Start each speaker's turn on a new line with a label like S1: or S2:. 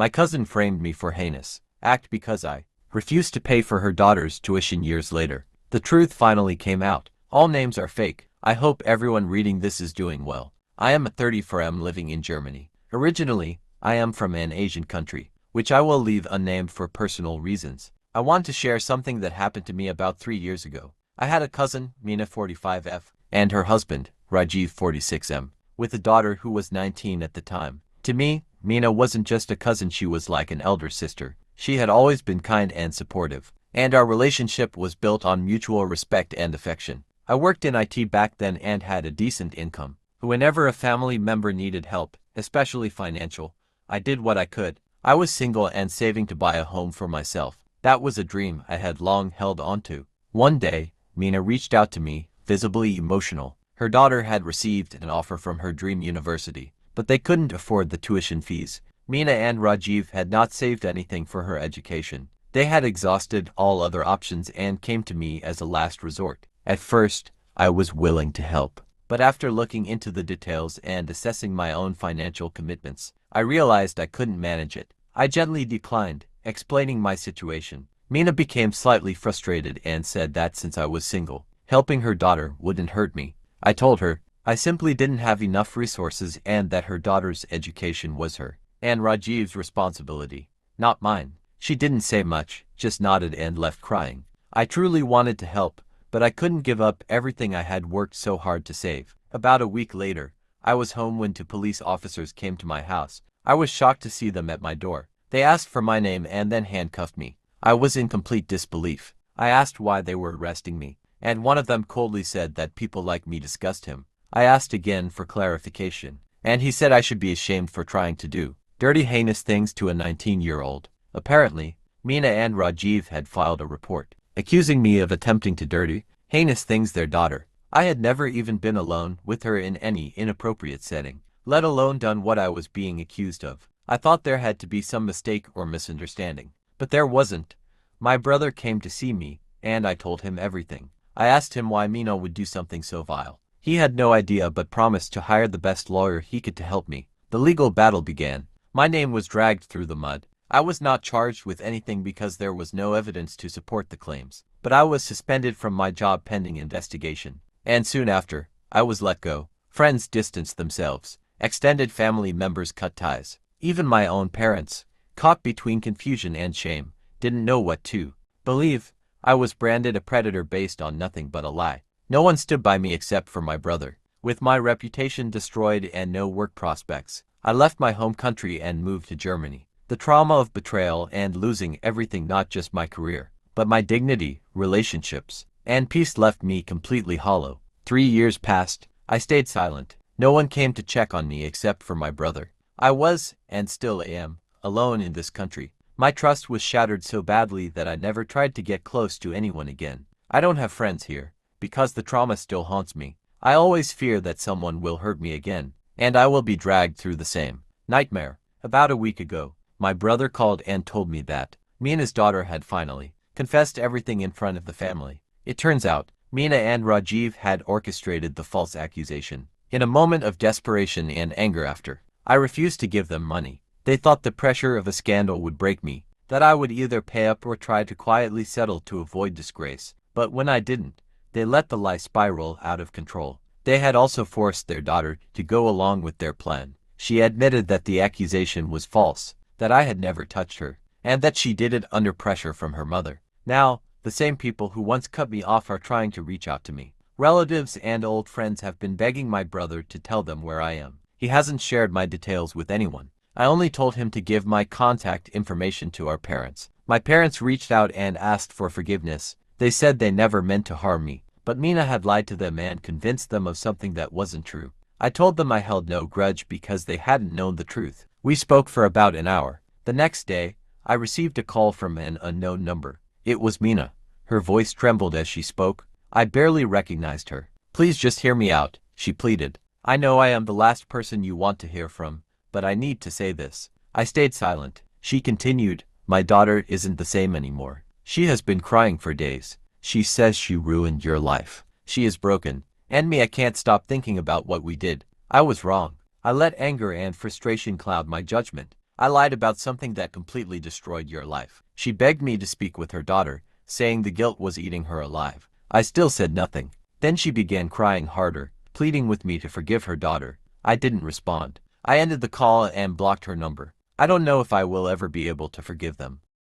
S1: My cousin framed me for heinous act because I refused to pay for her daughter's tuition years later. The truth finally came out. All names are fake. I hope everyone reading this is doing well. I am 34 living in Germany. Originally, I am from an Asian country, which I will leave unnamed for personal reasons. I want to share something that happened to me about 3 years ago. I had a cousin, Mina 45F, and her husband, Rajiv 46M, with a daughter who was 19 at the time. To me, Mina wasn't just a cousin, she was like an elder sister. She had always been kind and supportive, and our relationship was built on mutual respect and affection. I worked in IT back then and had a decent income. Whenever a family member needed help, especially financial, I did what I could. I was single and saving to buy a home for myself. That was a dream I had long held onto. One day, Mina reached out to me, visibly emotional. Her daughter had received an offer from her dream university, but they couldn't afford the tuition fees. Mina and Rajiv had not saved anything for her education. They had exhausted all other options and came to me as a last resort. At first, I was willing to help, but after looking into the details and assessing my own financial commitments, I realized I couldn't manage it. I gently declined, explaining my situation. Mina became slightly frustrated and said that since I was single, helping her daughter wouldn't hurt me. I told her I simply didn't have enough resources and that her daughter's education was her and Rajiv's responsibility, not mine. She didn't say much, just nodded and left crying. I truly wanted to help, but I couldn't give up everything I had worked so hard to save. About a week later, I was home when two police officers came to my house. I was shocked to see them at my door. They asked for my name and then handcuffed me. I was in complete disbelief. I asked why they were arresting me, and one of them coldly said that people like me disgust him. I asked again for clarification, and he said I should be ashamed for trying to do dirty, heinous things to a 19-year-old. Apparently, Mina and Rajiv had filed a report, accusing me of attempting to dirty, heinous things their daughter. I had never even been alone with her in any inappropriate setting, let alone done what I was being accused of. I thought there had to be some mistake or misunderstanding, but there wasn't. My brother came to see me, and I told him everything. I asked him why Mina would do something so vile. He had no idea but promised to hire the best lawyer he could to help me. The legal battle began. My name was dragged through the mud. I was not charged with anything because there was no evidence to support the claims, but I was suspended from my job pending investigation. And soon after, I was let go. Friends distanced themselves. Extended family members cut ties. Even my own parents, caught between confusion and shame, didn't know what to believe. I was branded a predator based on nothing but a lie. No one stood by me except for my brother. With my reputation destroyed and no work prospects, I left my home country and moved to Germany. The trauma of betrayal and losing everything, not just my career, but my dignity, relationships, and peace, left me completely hollow. 3 years passed. I stayed silent. No one came to check on me except for my brother. I was, and still am, alone in this country. My trust was shattered so badly that I never tried to get close to anyone again. I don't have friends here, because the trauma still haunts me. I always fear that someone will hurt me again, and I will be dragged through the same nightmare. About a week ago, my brother called and told me that Mina's daughter had finally confessed everything in front of the family. It turns out, Mina and Rajiv had orchestrated the false accusation. In a moment of desperation and anger after, I refused to give them money. They thought the pressure of a scandal would break me, that I would either pay up or try to quietly settle to avoid disgrace. But when I didn't, they let the lie spiral out of control. They had also forced their daughter to go along with their plan. She admitted that the accusation was false, that I had never touched her, and that she did it under pressure from her mother. Now, the same people who once cut me off are trying to reach out to me. Relatives and old friends have been begging my brother to tell them where I am. He hasn't shared my details with anyone. I only told him to give my contact information to our parents. My parents reached out and asked for forgiveness. They said they never meant to harm me, but Mina had lied to them and convinced them of something that wasn't true. I told them I held no grudge because they hadn't known the truth. We spoke for about an hour. The next day, I received a call from an unknown number. It was Mina. Her voice trembled as she spoke. I barely recognized her. "Please just hear me out," she pleaded. "I know I am the last person you want to hear from, but I need to say this." I stayed silent. She continued, "My daughter isn't the same anymore. She has been crying for days. She says she ruined your life. She is broken. And me, I can't stop thinking about what we did. I was wrong. I let anger and frustration cloud my judgment. I lied about something that completely destroyed your life. She begged me to speak with her daughter, saying the guilt was eating her alive. I still said nothing. Then she began crying harder, pleading with me to forgive her daughter. I didn't respond. I ended the call and blocked her number. I don't know if I will ever be able to forgive them.